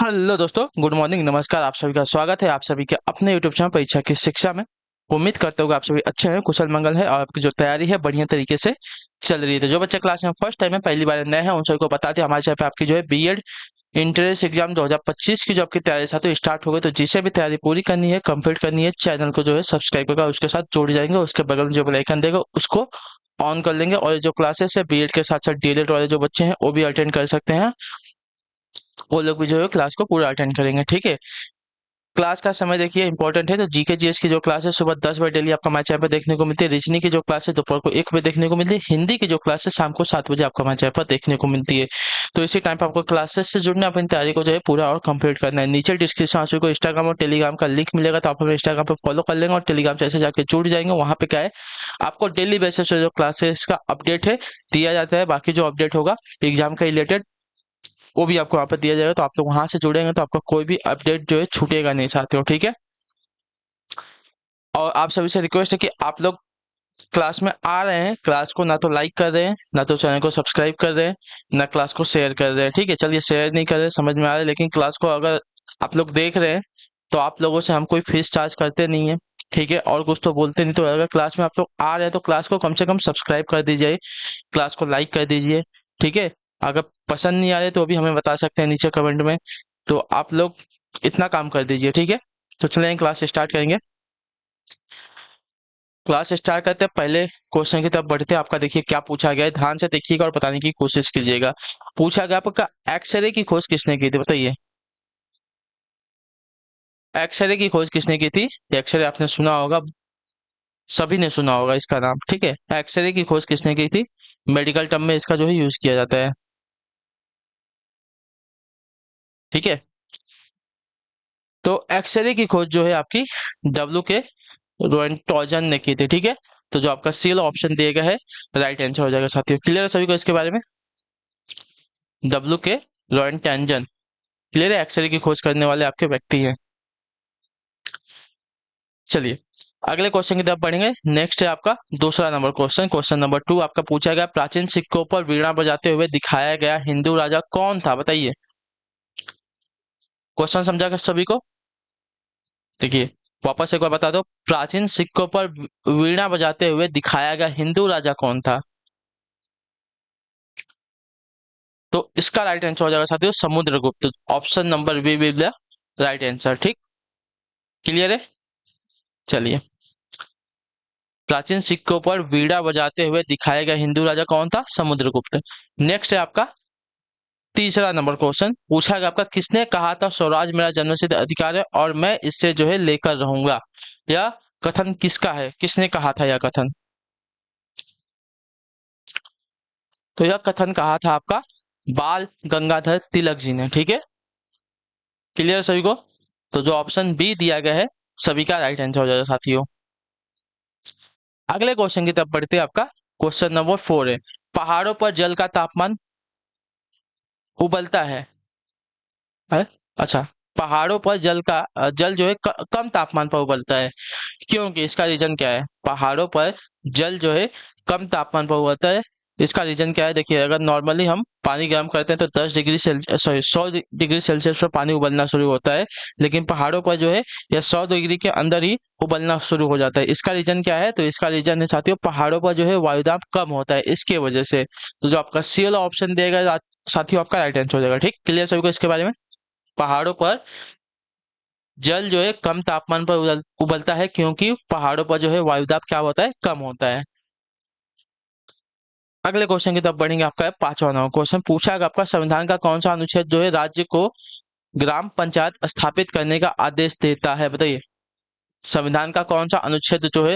Hello दोस्तों, good morning, नमस्कार। आप सभी का स्वागत है आप सभी के अपने यूट्यूब चैनल परीक्षा की शिक्षा में। उम्मीद करते हो कि आप सभी अच्छे हैं, कुशल मंगल है और आपकी जो तैयारी है बढ़िया तरीके से चल रही है। तो जो बच्चे क्लास में फर्स्ट टाइम है, पहली बार नए हैं, उन सभी को बताते हैं हमारे चैनल पे आपकी जो है बीएड इंट्रेंस एग्जाम 2025 की जो आपकी तैयारी साथ स्टार्ट हो गई। तो जिसे भी तैयारी पूरी करनी है, कंप्लीट करनी है, चैनल को जो है सब्सक्राइब करके उसके साथ जुड़ जाएंगे। उसके बगल में जो बेल आइकन देगा उसको ऑन कर लेंगे। और ये जो क्लासेस है बीएड के साथ साथ डीएलएड वाले जो बच्चे हैं वो भी अटेंड कर सकते हैं। वो लोग भी जो है क्लास को पूरा अटेंड करेंगे, ठीक है। क्लास का समय देखिए इंपॉर्टेंट है। तो जीके जीएस की जो क्लास है सुबह 10 बजे डेली आपका हमारे चैनल पर देखने को मिलती है। रीजनिंग की जो क्लास है दोपहर को 1 बजे देखने को मिलती है। हिंदी की जो क्लास है शाम को 7 बजे आपका हमारे चैनल पर देखने को मिलती है। तो इसी टाइम पर आपको क्लासेस से जुड़ना, अपनी तैयारी को जो है पूरा और कंप्लीट करना है। नीचे डिस्क्रिप्शन में आपको इंस्टाग्राम और टेलीग्राम का लिंक मिलेगा, तो आप हमें इंस्टाग्राम पर फॉलो कर लेंगे और टेलीग्राम से ऐसे जाकर जुड़ जाएंगे। वहाँ पे क्या है, आपको डेली बेसिस पे जो क्लासेस का अपडेट है दिया जाता है। बाकी जो अपडेट होगा एग्जाम का रिलेटेड वो भी आपको वहाँ पर दिया जाएगा। तो आप लोग वहां से जुड़ेंगे तो आपका कोई भी अपडेट जो है छूटेगा नहीं साथियों, ठीक है। और आप सभी से रिक्वेस्ट है कि आप लोग क्लास में आ रहे हैं, क्लास को ना तो लाइक कर रहे हैं, ना तो चैनल को सब्सक्राइब कर रहे हैं, ना क्लास को शेयर कर रहे हैं, ठीक है। चलिए, शेयर नहीं कर रहे, समझ में आ रहा है, लेकिन क्लास को अगर आप लोग देख रहे हैं तो आप लोगों से हम कोई फीस चार्ज करते नहीं है, ठीक है। और कुछ तो बोलते नहीं। तो अगर क्लास में आप लोग आ रहे हैं तो क्लास को कम से कम सब्सक्राइब कर दीजिए, क्लास को लाइक कर दीजिए, ठीक है। अगर पसंद नहीं आ रहे तो भी हमें बता सकते हैं नीचे कमेंट में। तो आप लोग इतना काम कर दीजिए, ठीक है। तो चलें क्लास स्टार्ट करेंगे। क्लास स्टार्ट करते हैं, पहले क्वेश्चन की तरफ बढ़ते हैं। आपका देखिए क्या पूछा गया है, ध्यान से देखिएगा और बताने की कोशिश कीजिएगा। पूछा गया आपका एक्सरे की खोज किसने की थी, बताइए। एक्सरे की खोज किसने की थी? एक्सरे आपने सुना होगा, सभी ने सुना होगा इसका नाम, ठीक है। एक्सरे की खोज किसने की थी? मेडिकल टर्म में इसका जो है यूज किया जाता है, ठीक है। तो एक्सरे की खोज जो है आपकी डब्ल्यू के रोएंटोजन ने की थी, ठीक है। तो जो आपका सी ऑप्शन दिया गया है राइट आंसर हो जाएगा साथियों। क्लियर है सभी को इसके बारे में? डब्ल्यू के रोएंटोजन, क्लियर है, एक्सरे की खोज करने वाले आपके व्यक्ति हैं। चलिए अगले क्वेश्चन की तरफ बढ़ेंगे। नेक्स्ट है आपका दूसरा नंबर क्वेश्चन, क्वेश्चन नंबर 2 आपका पूछा गया, प्राचीन सिक्कों पर वीणा बजाते हुए दिखाया गया हिंदू राजा कौन था, बताइए। क्वेश्चन समझा कर सभी को? देखिए वापस एक बार बता दो, प्राचीन सिक्कों पर वीणा बजाते हुए दिखाया गया हिंदू राजा कौन था? तो इसका राइट आंसर हो जाएगा साथियों Samudragupta. Option number B will the right answer, ठीक। क्लियर है? चलिए, प्राचीन सिक्कों पर वीणा बजाते हुए दिखाया गया हिंदू राजा कौन था? समुद्रगुप्त। नेक्स्ट है आपका तीसरा नंबर क्वेश्चन, पूछा गया आपका, किसने कहा था स्वराज मेरा जन्मसिद्ध अधिकार है और मैं इससे जो है लेकर रहूंगा? यह कथन किसका है, किसने कहा था यह कथन? तो यह कथन कहा था आपका बाल गंगाधर तिलक जी ने, ठीक है। क्लियर सभी को? तो जो ऑप्शन बी दिया गया है सभी का राइट आंसर हो जाएगा साथियों। अगले क्वेश्चन की तरफ बढ़ते हैं। आपका क्वेश्चन नंबर 4 है, पहाड़ों पर जल का तापमान उबलता है? अच्छा, पहाड़ों पर जल जो है कम तापमान पर उबलता है, क्योंकि इसका रीजन क्या है? पहाड़ों पर जल जो है कम तापमान पर उबलता है, इसका रीजन क्या है? देखिए, अगर नॉर्मली हम पानी गर्म करते हैं तो 10 degree Celsius, sorry 100 degree Celsius पर पानी उबलना शुरू होता है, लेकिन पहाड़ों पर जो है यह 100 डिग्री के अंदर ही उबलना शुरू हो जाता है। इसका रीजन क्या है? तो इसका रीजन है साथियों, पहाड़ों पर जो है वायुदाब कम होता है, इसके वजह से। तो जो आपका सी वाला ऑप्शन देगा साथियों आपका राइट आंसर हो जाएगा, ठीक। क्लियर सभी को इसके बारे में? पहाड़ों पर जल जो है कम तापमान पर उबलता है, क्योंकि पहाड़ों पर जो है वायुदाब क्या होता है? कम होता है। अगले क्वेश्चन की तरफ बढ़ेंगे। आपका है पांचवा नंबर क्वेश्चन, पूछा है आपका, संविधान का कौन सा अनुच्छेद जो है राज्य को ग्राम पंचायत स्थापित करने का आदेश देता है, बताइए। संविधान का कौन सा अनुच्छेद जो है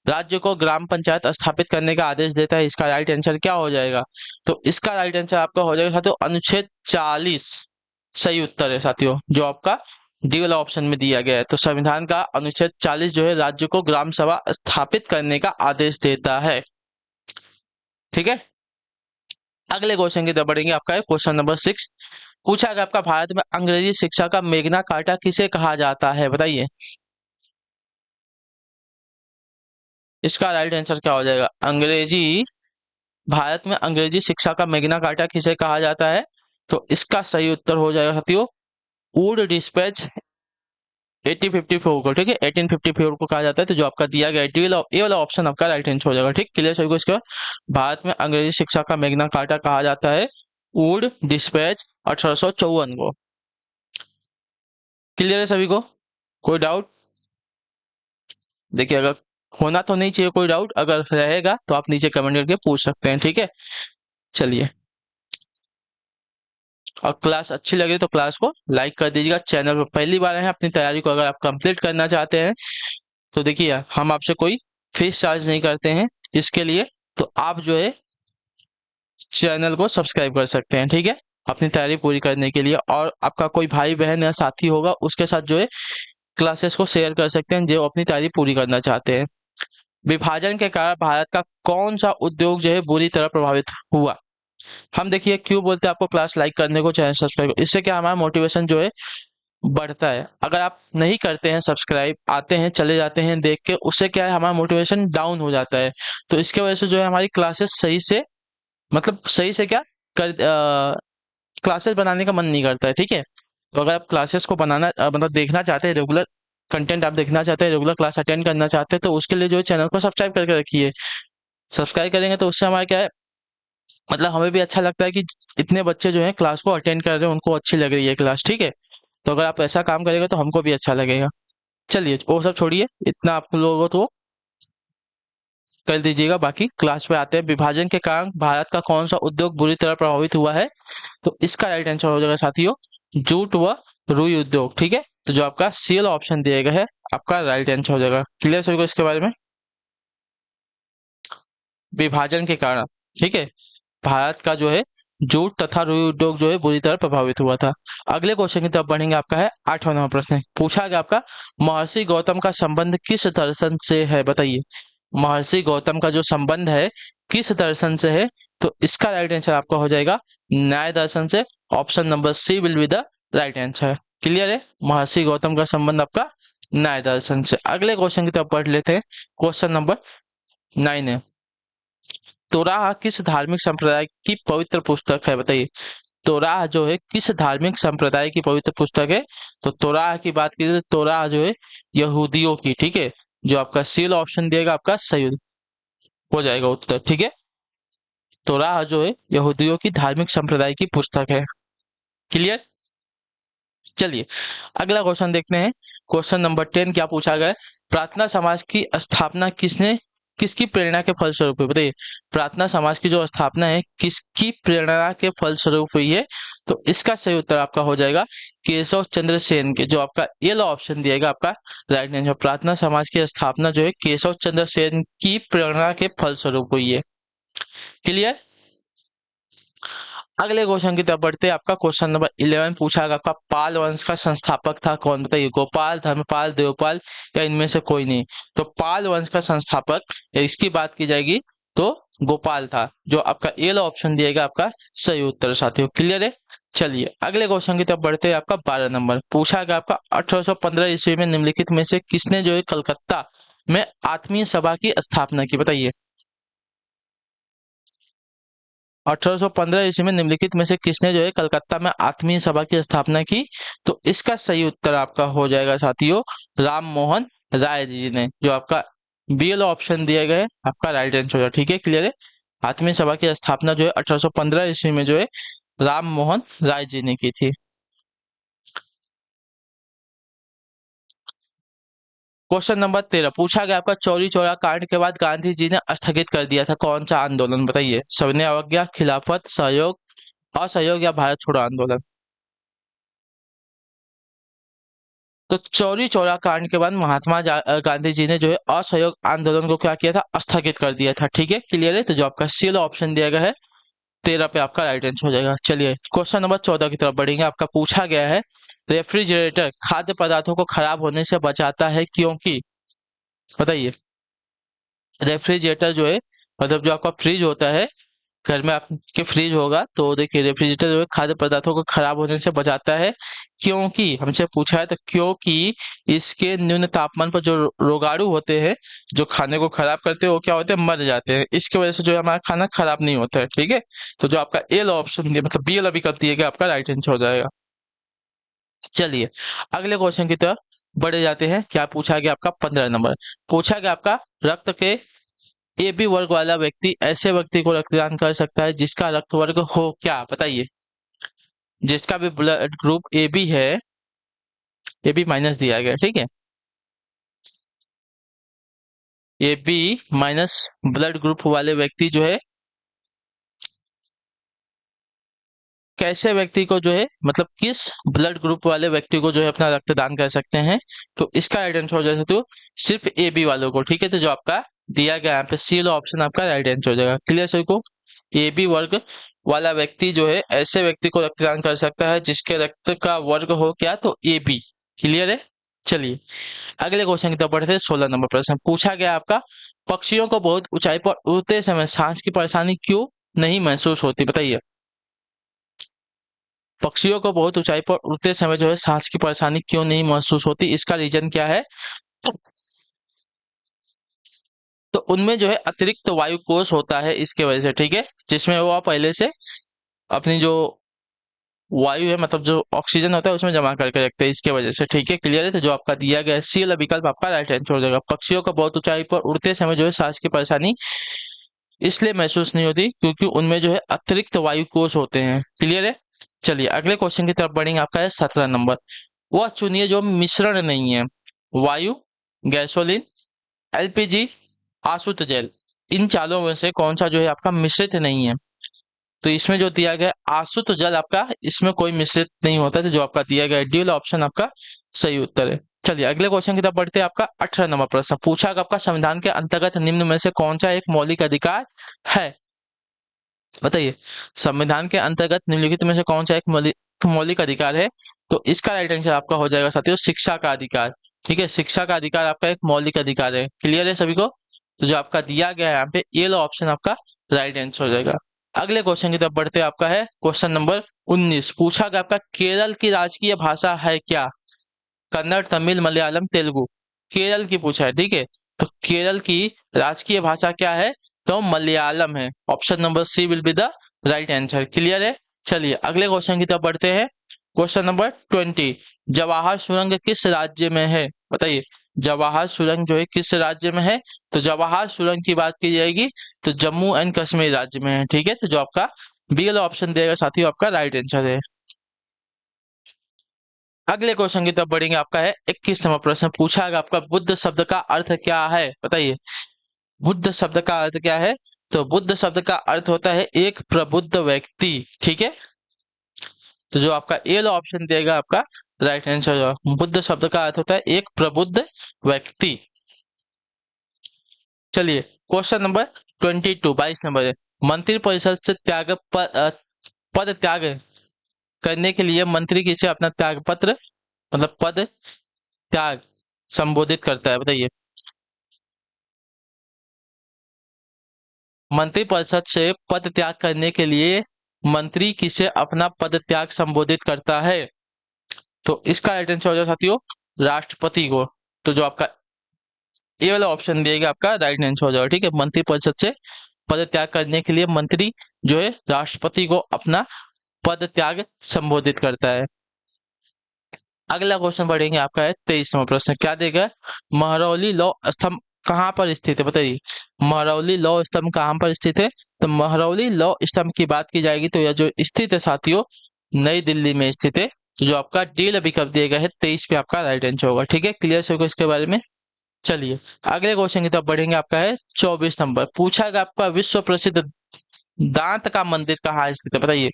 राज्य को ग्राम पंचायत स्थापित करने का आदेश देता है? इसका राइट आंसर क्या हो जाएगा? तो इसका राइट आंसर आपका हो जाएगा साथियों अनुच्छेद 40। सही उत्तर है साथियों, जो आपका डी वाला ऑप्शन में दिया गया है। तो संविधान का अनुच्छेद 40 जो है राज्य को ग्राम सभा स्थापित करने का आदेश देता है, ठीक है। अगले क्वेश्चन की तरफ बढ़ेंगे। आपका है क्वेश्चन नंबर 6, पूछा गया आपका, भारत में अंग्रेजी शिक्षा का मेग्ना कार्टा किसे कहा जाता है, बताइए। इसका राइट आंसर क्या हो जाएगा? अंग्रेजी, भारत में अंग्रेजी शिक्षा का मेग्ना कार्टा किसे कहा जाता है? तो इसका सही उत्तर हो जाएगा साथियों वुड डिस्पैच 1854 को, ठीक है, 1854 को कहा जाता है। तो जो आपका दिया गया ये वाला ऑप्शन आपका राइट आंसर हो जाएगा। ठीक, क्लियर सभी को। इसके बाद भारत में अंग्रेजी शिक्षा का मैग्ना कार्टा कहा जाता है वुड डिस्पैच 1854 को। क्लियर है सभी को, कोई डाउट? देखिए, अगर होना तो नहीं चाहिए कोई डाउट, अगर रहेगा तो आप नीचे कमेंट करके पूछ सकते हैं, ठीक है। चलिए, और क्लास अच्छी लगे तो क्लास को लाइक कर दीजिएगा। चैनल पर पहली बार है, अपनी तैयारी को अगर आप कंप्लीट करना चाहते हैं तो देखिए, हम आपसे कोई फीस चार्ज नहीं करते हैं इसके लिए। तो आप जो है चैनल को सब्सक्राइब कर सकते हैं, ठीक है, अपनी तैयारी पूरी करने के लिए। और आपका कोई भाई बहन या साथी होगा, उसके साथ जो है क्लासेस को शेयर कर सकते हैं जो अपनी तैयारी पूरी करना चाहते हैं। विभाजन के कारण भारत का कौन सा उद्योग जो है बुरी तरह प्रभावित हुआ? हम देखिए क्यों बोलते हैं आपको क्लास लाइक करने को, चैनल सब्सक्राइब, इससे क्या हमारा मोटिवेशन जो है बढ़ता है। अगर आप नहीं करते हैं सब्सक्राइब, आते हैं चले जाते हैं देख के, उससे क्या है हमारा मोटिवेशन डाउन हो जाता है। तो इसके वजह से जो है हमारी क्लासेस सही से, मतलब सही से क्या कर क्लासेस बनाने का मन नहीं करता है, ठीक है। तो अगर आप क्लासेस को बनाना मतलब देखना चाहते हैं, रेगुलर कंटेंट आप देखना चाहते हैं, रेगुलर क्लास अटेंड करना चाहते हैं, तो उसके लिए जो है चैनल को सब्सक्राइब करके रखिए। सब्सक्राइब करेंगे तो उससे हमारा क्या है, मतलब हमें भी अच्छा लगता है कि इतने बच्चे जो हैं क्लास को अटेंड कर रहे हैं, उनको अच्छी लग रही है क्लास, ठीक है। तो अगर आप ऐसा काम करेंगे तो हमको भी अच्छा लगेगा। चलिए वो सब छोड़िए, इतना आप लोगों को कर दीजिएगा, बाकी क्लास पे आते हैं। विभाजन के कारण भारत का कौन सा उद्योग बुरी तरह प्रभावित हुआ है? तो इसका राइट आंसर हो जाएगा साथियों जूट व रुई उद्योग, ठीक है। तो जो आपका सी वाला ऑप्शन दिया गया है आपका राइट आंसर हो जाएगा। क्लियर सभी को इसके बारे में? विभाजन के कारण, ठीक है, भारत का जो है जूट तथा रुई उद्योग जो है बुरी तरह प्रभावित हुआ था। अगले क्वेश्चन की तरफ बढ़ेंगे। आपका है 8वां नंबर प्रश्न, पूछा गया आपका महर्षि गौतम का संबंध किस दर्शन से है, बताइए। महर्षि गौतम का जो संबंध है किस दर्शन से है? तो इसका राइट आंसर आपका हो जाएगा न्याय दर्शन से। Option number C will be the right answer. Clear है, महर्षि गौतम का संबंध आपका न्याय दर्शन से। अगले क्वेश्चन की तरफ पढ़ लेते हैं। क्वेश्चन नंबर 9 है, तोराह किस धार्मिक संप्रदाय की पवित्र पुस्तक है, बताइए। तोराह जो है किस धार्मिक संप्रदाय की पवित्र पुस्तक है? तो तोराह की बात की तो तोराह जो है यहूदियों की, ठीक है। जो आपका सील ऑप्शन दिएगा आपका सही हो जाएगा उत्तर, ठीक है। तोराह जो है यहूदियों की धार्मिक संप्रदाय की पुस्तक है। क्लियर। चलिए अगला क्वेश्चन देखते हैं। क्वेश्चन नंबर 10 क्या पूछा गया है, प्रार्थना समाज की स्थापना किसने, किसकी प्रेरणा के फलस्वरूप हुई, बताइए। प्रार्थना समाज की जो स्थापना है किसकी प्रेरणा के फलस्वरूप हुई है? तो इसका सही उत्तर आपका हो जाएगा केशव चंद्र सेन के। जो आपका ये लो ऑप्शन दिएगा आपका राइट आंसर। प्रार्थना समाज की स्थापना जो है केशव चंद्र सेन की प्रेरणा के फलस्वरूप हुई है। क्लियर। अगले क्वेश्चन की तरफ बढ़ते हैं। आपका क्वेश्चन नंबर 11 पूछा गया, आपका पाल वंश का संस्थापक था कौन, बताइए। गोपाल, धर्मपाल, देवपाल या इनमें से कोई नहीं? तो पाल वंश का संस्थापक इसकी बात की जाएगी तो गोपाल था। जो आपका ए ऑप्शन दिएगा आपका सही उत्तर साथियों। क्लियर है। चलिए अगले क्वेश्चन की तरफ बढ़ते हैं। आपका 12 नंबर पूछा गया, आपका 1815 ईस्वी में निम्नलिखित में से किसने जो है कलकत्ता में आत्मीय सभा की स्थापना की, बताइए। 1815 ईस्वी में निम्नलिखित में से किसने जो है कलकत्ता में आत्मीय सभा की स्थापना की? तो इसका सही उत्तर आपका हो जाएगा साथियों राम मोहन राय जी ने। जो आपका बी वाला ऑप्शन दिया गया है आपका राइट आंसर होगा, ठीक है। क्लियर है। आत्मीय सभा की स्थापना जो है 1815 ईस्वी में जो है राम मोहन राय जी ने की थी। क्वेश्चन नंबर 13 पूछा गया, आपका चौरी चौरा कांड के बाद गांधी जी ने स्थगित कर दिया था कौन सा आंदोलन, बताइए। सविनय अवज्ञा, खिलाफत, सहयोग, असहयोग या भारत छोड़ो आंदोलन? तो चौरी चौरा कांड के बाद महात्मा गांधी जी ने जो है असहयोग आंदोलन को क्या किया था, स्थगित कर दिया था, ठीक है। क्लियर है। तो जो आपका सी ऑप्शन दिया गया है 13 पे आपका राइट आंसर हो जाएगा। चलिए क्वेश्चन नंबर 14 की तरफ बढ़ेंगे। आपका पूछा गया है रेफ्रिजरेटर खाद्य पदार्थों को खराब होने से बचाता है क्योंकि, बताइए। रेफ्रिजरेटर जो है मतलब जो आपका फ्रिज होता है, घर में आपके फ्रिज होगा तो देखिए रेफ्रिजरेटर जो है खाद्य पदार्थों को खराब होने से बचाता है क्योंकि, हमसे पूछा है तो क्योंकि इसके न्यून तापमान पर जो रोगाणु होते हैं जो खाने को खराब करते हैं वो क्या होते हैं, मर जाते हैं। इसकी वजह से जो है हमारा खाना खराब नहीं होता है, ठीक है। तो जो आपका ए ऑप्शन दिया मतलब बी वाला विकल्प दिएगा आपका राइट आंसर हो जाएगा। चलिए अगले क्वेश्चन की तरफ बढ़े जाते हैं। क्या पूछा गया आपका 15 नंबर, पूछा गया आपका रक्त के ए बी वर्ग वाला व्यक्ति ऐसे व्यक्ति को रक्तदान कर सकता है जिसका रक्त वर्ग हो क्या, बताइए। जिसका भी ब्लड ग्रुप ए बी है, ए बी माइनस दिया गया, ठीक है, A B minus blood group वाले व्यक्ति जो है कैसे व्यक्ति को जो है मतलब किस ब्लड ग्रुप वाले व्यक्ति को जो है अपना रक्तदान कर सकते हैं। तो इसका राइट आंसर हो जाएगा तो सिर्फ ए बी वालों को, ठीक है। तो जो आपका दिया गया यहाँ पे सी वाला ऑप्शन आपका राइट आंसर हो जाएगा। क्लियर सभी को, ए बी वर्ग वाला व्यक्ति जो है ऐसे व्यक्ति को रक्तदान कर सकता है जिसके रक्त का वर्ग हो क्या, तो ए बी। क्लियर है। चलिए अगले क्वेश्चन की तरफ बढ़ते हैं। 16 नंबर प्रश्न पूछा गया आपका पक्षियों को बहुत ऊंचाई पर उड़ते समय सांस की परेशानी क्यों नहीं महसूस होती, बताइए। पक्षियों को बहुत ऊंचाई पर उड़ते समय जो है सांस की परेशानी क्यों नहीं महसूस होती, इसका रीजन क्या है। तो उनमें जो है अतिरिक्त वायु कोश होता है इसके वजह से, ठीक है, जिसमें वो पहले से अपनी जो वायु है मतलब जो ऑक्सीजन होता है उसमें जमा करके रखते हैं इसके वजह से, ठीक है। क्लियर है। तो जो आपका दिया गया सी वाला विकल्प आपका राइट आंसर हो जाएगा। पक्षियों को बहुत ऊंचाई पर उड़ते समय जो है सांस की परेशानी इसलिए महसूस नहीं होती क्योंकि उनमें जो है अतिरिक्त वायु कोश होते हैं। क्लियर है। चलिए अगले क्वेश्चन की तरफ बढ़ेंगे। आपका है 17 नंबर, वह चुनिए जो मिश्रण नहीं है, वायु, गैसोलीन, एलपीजी, आसुत जल, इन चारों में से कौन सा जो है आपका मिश्रित नहीं है। तो इसमें जो दिया गया आसुत जल आपका इसमें कोई मिश्रित नहीं होता, तो जो आपका दिया गया डी वाला ऑप्शन आपका सही उत्तर है। चलिए अगले क्वेश्चन की तरफ बढ़ते हैं। आपका 18 नंबर प्रश्न पूछा गया आपका संविधान के अंतर्गत निम्न में से कौन सा एक मौलिक अधिकार है, बताइए। संविधान के अंतर्गत निम्नलिखित में से कौन सा एक मौलिक अधिकार है। तो इसका राइट आंसर आपका हो जाएगा साथियों शिक्षा का अधिकार, ठीक है। शिक्षा का अधिकार आपका एक मौलिक अधिकार है। क्लियर है सभी को। तो जो आपका दिया गया है यहाँ पे ये लो ऑप्शन आपका राइट आंसर हो जाएगा। अगले क्वेश्चन की तरफ बढ़ते हैं। आपका है क्वेश्चन नंबर 19, पूछा गया आपका केरल की राजकीय भाषा है क्या, कन्नड़, तमिल, मलयालम, तेलुगु। केरल की पूछा है, ठीक है। तो केरल की राजकीय भाषा क्या है, तो मलयालम है। Option number C will be the right answer. Clear है। चलिए अगले क्वेश्चन की तरफ बढ़ते हैं। क्वेश्चन नंबर 20, जवाहर सुरंग किस राज्य में है, बताइए। जवाहर सुरंग जो है किस राज्य में है, तो जवाहर सुरंग की बात की जाएगी तो जम्मू एंड कश्मीर राज्य में है, ठीक है। तो जो आपका बी वाला ऑप्शन देगा साथियों आपका राइट आंसर है। अगले क्वेश्चन की तरफ बढ़ेंगे। आपका है 21 नंबर प्रश्न पूछा गया आपका बुद्ध शब्द का अर्थ क्या है, बताइए। बुद्ध शब्द का अर्थ क्या है, तो बुद्ध शब्द का अर्थ होता है एक प्रबुद्ध व्यक्ति, ठीक है। तो जो आपका ए वाला ऑप्शन देगा आपका राइट आंसर होगा। बुद्ध शब्द का अर्थ होता है एक प्रबुद्ध व्यक्ति। चलिए क्वेश्चन नंबर 22, 22 नंबर है, मंत्री परिषद से पद त्याग करने के लिए मंत्री किसे अपना त्याग पत्र मतलब पद त्याग संबोधित करता है, बताइए। मंत्री परिषद से पद त्याग करने के लिए मंत्री किसे अपना पद त्याग संबोधित करता है। तो इसका राइट आंसर हो जाएगा साथियों राष्ट्रपति को। तो जो आपका ए वाला ऑप्शन दिएगा आपका राइट आंसर हो जाएगा, ठीक है। मंत्री परिषद से पद त्याग करने के लिए मंत्री जो है राष्ट्रपति को अपना पद त्याग संबोधित करता है। अगला क्वेश्चन पढ़ेंगे। आपका है 23वां प्रश्न, क्या देगा, महरौली लौ स्तंभ कहाँ पर स्थित है, बताइए। महरौली लौ स्तंभ कहाँ पर स्थित है, तो महरौली लौ स्तंभ की बात की जाएगी तो यह जो स्थित है साथियों नई दिल्ली में स्थित है। तो जो आपका डी विकल्प दिया गया है 23 पे आपका राइट आंसर होगा, ठीक है। क्लियर होगा इसके बारे में। चलिए अगले क्वेश्चन की तरफ बढ़ेंगे। आपका है 24 नंबर, पूछा गया आपका विश्व प्रसिद्ध दांत का मंदिर कहाँ स्थित है, बताइए।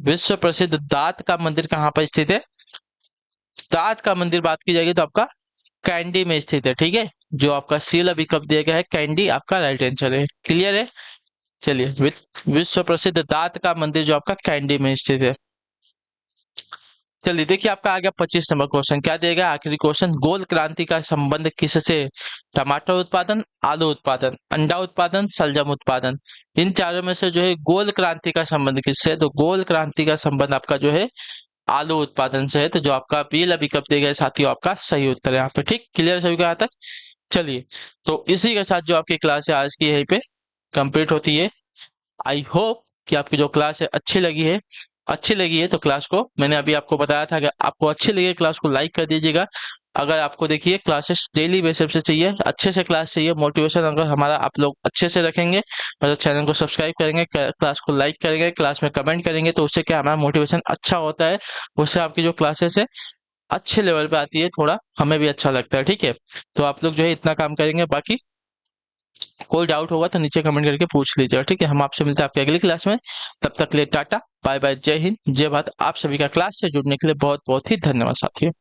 विश्व प्रसिद्ध दांत का मंदिर कहाँ पर स्थित है, दांत का मंदिर बात की जाएगी तो आपका कैंडी में स्थित है, ठीक है। जो आपका सी वाला विकल्प दिया गया है कैंडी आपका राइट आंसर है। क्लियर है। चलिए विश्व प्रसिद्ध दांत का मंदिर जो आपका कैंडी में स्थित है। चलिए देखिए आपका आ गया 25 नंबर क्वेश्चन, क्या दिया आखिरी क्वेश्चन, गोल क्रांति का संबंध किससे, टमाटर उत्पादन, आलू उत्पादन, अंडा उत्पादन, शलजम उत्पादन। इन चारों में से जो है गोल क्रांति का संबंध किससे, तो गोल क्रांति का संबंध आपका जो है आलू उत्पादन से है। तो जो आपका बी विकल्प दिया गया साथियों आपका सही उत्तर है यहाँ पे, ठीक। क्लियर सभी को यहाँ तक। चलिए तो इसी के साथ जो आपकी क्लास है आज की यहीं पे कंप्लीट होती है। आई होप कि आपकी जो क्लास है अच्छी लगी है। अच्छी लगी है तो क्लास को, मैंने अभी आपको बताया था, अगर आपको अच्छी लगी क्लास को लाइक कर दीजिएगा। अगर आपको देखिए क्लासेस डेली बेसिस पे चाहिए, अच्छे से क्लास चाहिए, मोटिवेशन अगर हमारा आप लोग अच्छे से रखेंगे, मतलब चैनल को सब्सक्राइब करेंगे, क्लास को लाइक करेंगे, क्लास में कमेंट करेंगे, तो उससे क्या हमारा मोटिवेशन अच्छा होता है, उससे आपकी जो क्लासेस है अच्छे लेवल पे आती है, थोड़ा हमें भी अच्छा लगता है। ठीक है, तो आप लोग जो है इतना काम करेंगे, बाकी कोई डाउट होगा तो नीचे कमेंट करके पूछ लीजिएगा। ठीक है, हम आपसे मिलते हैं आपकी अगली क्लास में। तब तक के लिए टाटा बाय बाय, जय हिंद जय भारत। आप सभी का क्लास से जुड़ने के लिए बहुत बहुत ही धन्यवाद साथियों।